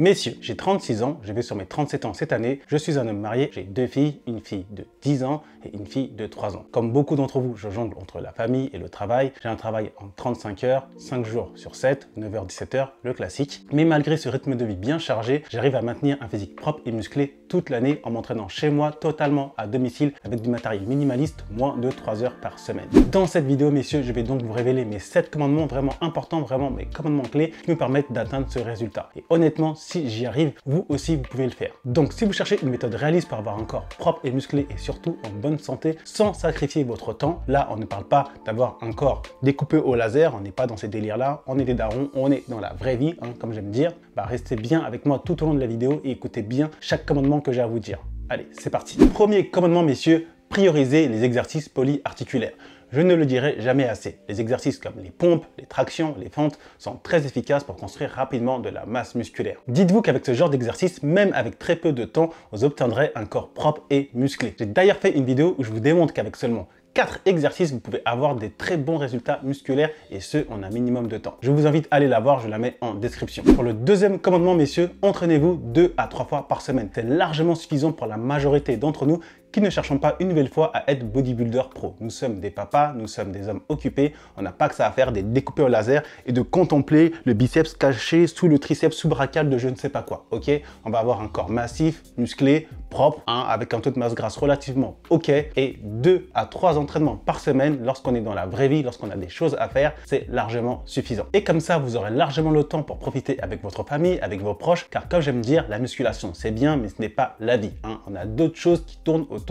Messieurs, j'ai 36 ans, je vais sur mes 37 ans cette année, je suis un homme marié, j'ai 2 filles, une fille de 10 ans et une fille de 3 ans. Comme beaucoup d'entre vous, je jongle entre la famille et le travail. J'ai un travail en 35 heures, 5 jours sur 7, 9h-17h, le classique. Mais malgré ce rythme de vie bien chargé, j'arrive à maintenir un physique propre et musclé toute l'année en m'entraînant chez moi, totalement à domicile, avec du matériel minimaliste, moins de 3 heures par semaine. Dans cette vidéo, messieurs, je vais donc vous révéler mes 7 commandements vraiment importants, vraiment mes commandements clés qui me permettent d'atteindre ce résultat. Et honnêtement, si j'y arrive, vous aussi, vous pouvez le faire. Donc, si vous cherchez une méthode réaliste pour avoir un corps propre et musclé et surtout en bonne santé, sans sacrifier votre temps, là, on ne parle pas d'avoir un corps découpé au laser, on n'est pas dans ces délires-là, on est des darons, on est dans la vraie vie, hein, comme j'aime dire. Restez bien avec moi tout au long de la vidéo et écoutez bien chaque commandement que j'ai à vous dire. Allez, c'est parti. Premier commandement, messieurs, priorisez les exercices polyarticulaires. Je ne le dirai jamais assez. Les exercices comme les pompes, les tractions, les fentes sont très efficaces pour construire rapidement de la masse musculaire. Dites-vous qu'avec ce genre d'exercice, même avec très peu de temps, vous obtiendrez un corps propre et musclé. J'ai d'ailleurs fait une vidéo où je vous démontre qu'avec seulement 4 exercices, vous pouvez avoir des très bons résultats musculaires et ce, en un minimum de temps. Je vous invite à aller la voir, je la mets en description. Pour le deuxième commandement, messieurs, entraînez-vous 2 à 3 fois par semaine. C'est largement suffisant pour la majorité d'entre nous qui ne cherchons pas une nouvelle fois à être bodybuilder pro. Nous sommes des papas, nous sommes des hommes occupés, on n'a pas que ça à faire des découpés au laser et de contempler le biceps caché sous le triceps sous-brachial de je ne sais pas quoi, ok? On va avoir un corps massif, musclé, propre, hein, avec un taux de masse grasse relativement ok, et 2 à 3 entraînements par semaine lorsqu'on est dans la vraie vie, lorsqu'on a des choses à faire, c'est largement suffisant. Et comme ça, vous aurez largement le temps pour profiter avec votre famille, avec vos proches, car comme j'aime dire, la musculation c'est bien, mais ce n'est pas la vie, hein. On a d'autres choses qui tournent autour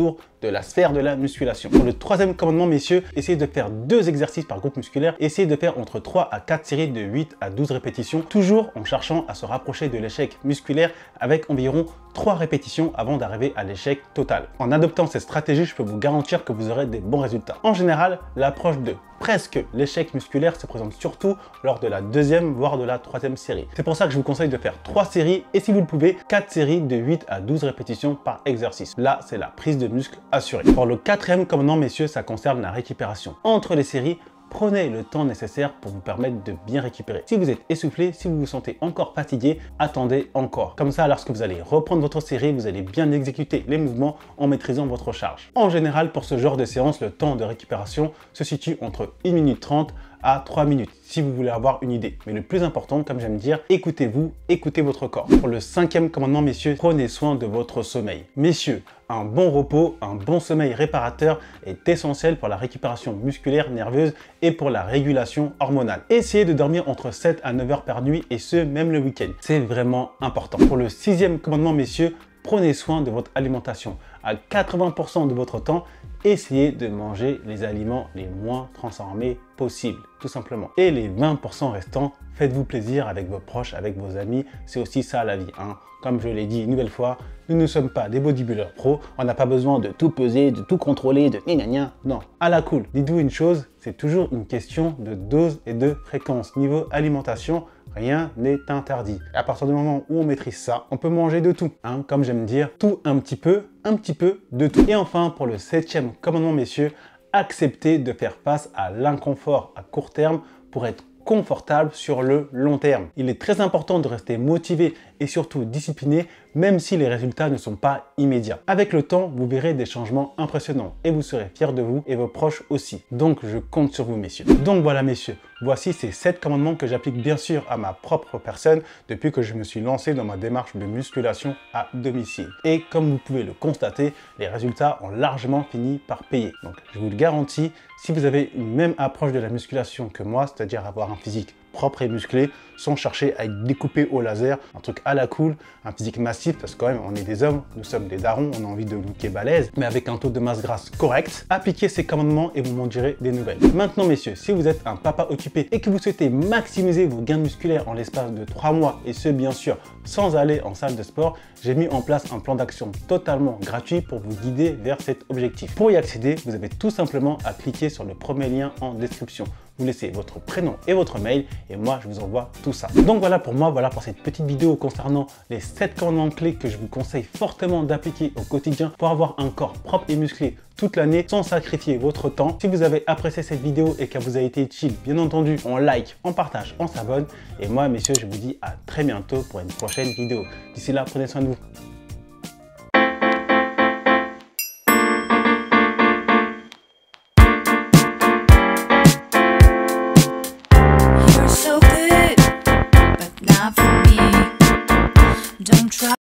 de la sphère de la musculation. Pour le troisième commandement, messieurs, essayez de faire 2 exercices par groupe musculaire, essayez de faire entre 3 à 4 séries de 8 à 12 répétitions, toujours en cherchant à se rapprocher de l'échec musculaire avec environ 3 répétitions avant d'arriver à l'échec total. En adoptant cette stratégie, je peux vous garantir que vous aurez des bons résultats. En général, l'approche de presque l'échec musculaire se présente surtout lors de la 2e voire de la 3e série. C'est pour ça que je vous conseille de faire 3 séries et si vous le pouvez, 4 séries de 8 à 12 répétitions par exercice. Là, c'est la prise de muscle assurée. Pour le 4e commandement, messieurs, ça concerne la récupération. Entre les séries, prenez le temps nécessaire pour vous permettre de bien récupérer. Si vous êtes essoufflé, si vous vous sentez encore fatigué, attendez encore. Comme ça, lorsque vous allez reprendre votre série, vous allez bien exécuter les mouvements en maîtrisant votre charge. En général, pour ce genre de séance, le temps de récupération se situe entre 1 minute 30 à 3 minutes, si vous voulez avoir une idée. Mais le plus important, comme j'aime dire, écoutez-vous, écoutez votre corps. Pour le 5e commandement, messieurs, prenez soin de votre sommeil. Messieurs, un bon repos, un bon sommeil réparateur est essentiel pour la récupération musculaire, nerveuse et pour la régulation hormonale. Essayez de dormir entre 7 à 9 heures par nuit et ce, même le week-end. C'est vraiment important. Pour le 6e commandement, messieurs, prenez soin de votre alimentation. À 80% de votre temps, essayez de manger les aliments les moins transformés possibles, tout simplement. Et les 20% restants, faites-vous plaisir avec vos proches, avec vos amis. C'est aussi ça la vie, hein. Comme je l'ai dit une nouvelle fois, nous ne sommes pas des bodybuilders pros. On n'a pas besoin de tout peser, de tout contrôler, de gna. Non, à la cool. Dites-vous une chose, c'est toujours une question de dose et de fréquence. Niveau alimentation, rien n'est interdit. Et à partir du moment où on maîtrise ça, on peut manger de tout, hein, comme j'aime dire, tout un petit peu de tout. Et enfin, pour le 7e commandement, messieurs, acceptez de faire face à l'inconfort à court terme pour être confortable sur le long terme. Il est très important de rester motivé et surtout discipliné, même si les résultats ne sont pas immédiats. Avec le temps, vous verrez des changements impressionnants et vous serez fiers de vous et vos proches aussi. Donc, je compte sur vous, messieurs. Donc voilà, messieurs, voici ces 7 commandements que j'applique bien sûr à ma propre personne depuis que je me suis lancé dans ma démarche de musculation à domicile. Et comme vous pouvez le constater, les résultats ont largement fini par payer. Donc, je vous le garantis, si vous avez une même approche de la musculation que moi, c'est-à-dire avoir un physique propre et musclé, sans chercher à être découpé au laser, un truc à la cool, un physique massif, parce que quand même on est des hommes, nous sommes des darons, on a envie de looker balèze, mais avec un taux de masse grasse correct. Appliquez ces commandements et vous m'en direz des nouvelles. Maintenant, messieurs, si vous êtes un papa occupé et que vous souhaitez maximiser vos gains musculaires en l'espace de 3 mois, et ce bien sûr sans aller en salle de sport, j'ai mis en place un plan d'action totalement gratuit pour vous guider vers cet objectif. Pour y accéder, vous avez tout simplement à cliquer sur le premier lien en description. vous laissez votre prénom et votre mail et moi je vous envoie tout ça. Donc voilà pour moi, voilà pour cette petite vidéo concernant les 7 commandements clés que je vous conseille fortement d'appliquer au quotidien pour avoir un corps propre et musclé toute l'année sans sacrifier votre temps. Si vous avez apprécié cette vidéo et qu'elle vous a été utile, bien entendu, on like, on partage, on s'abonne. Et moi, messieurs, je vous dis à très bientôt pour une prochaine vidéo. D'ici là, prenez soin de vous.